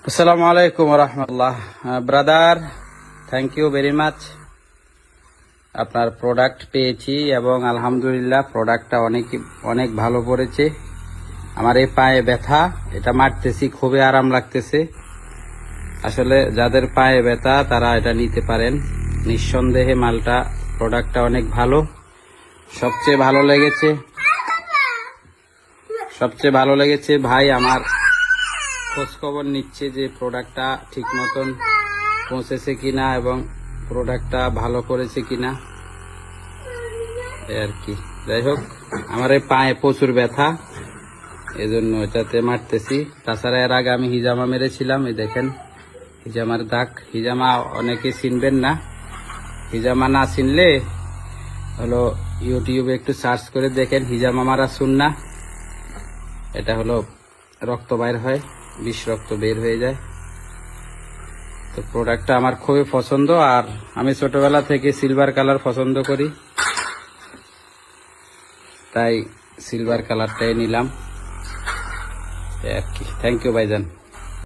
আসসালামু আলাইকুম রহমতুল্লাহ। Brother, thank you very much. আপনার প্রোডাক্ট পেয়েছি এবং আলহামদুলিল্লাহ প্রোডাক্টটা অনেক ভালো পড়েছে। আমার এই পায়ে ব্যথা, এটা মারতেছি, খুবই আরাম লাগতেছে। আসলে যাদের পায়ে ব্যথা তারা এটা নিতে পারেন নিঃসন্দেহে। মালটা প্রোডাক্টটা অনেক ভালো। সবচেয়ে ভালো লেগেছে ভাই আমার খোঁজ খবর নিচ্ছে যে প্রোডাক্টটা ঠিক মতন পৌঁছেছে কিনা এবং প্রোডাক্টটা ভালো করেছে কিনা, এই আর কি। যাই হোক, আমার এই পায়ে প্রচুর ব্যথা, এজন্য এটাতে মারতেছি। তাছাড়া এর আগে আমি হিজামা মেরেছিলাম, এই দেখেন হিজামার দাগ। হিজামা অনেকে চিনবেন না, হিজামা না চিনলে হলো ইউটিউবে একটু সার্চ করে দেখেন হিজামা মারা সুন্নাহ। এটা হলো রক্ত বাইর হয়, বিষ রক্ত বের হয়ে যায়। তো প্রোডাক্টটা আমার খুবই পছন্দ, আর আমি ছোটবেলা থেকে সিলভার কালার পছন্দ করি, তাই সিলভার কালারটাই নিলাম, এই আর কি। থ্যাংক ইউ ভাইজান।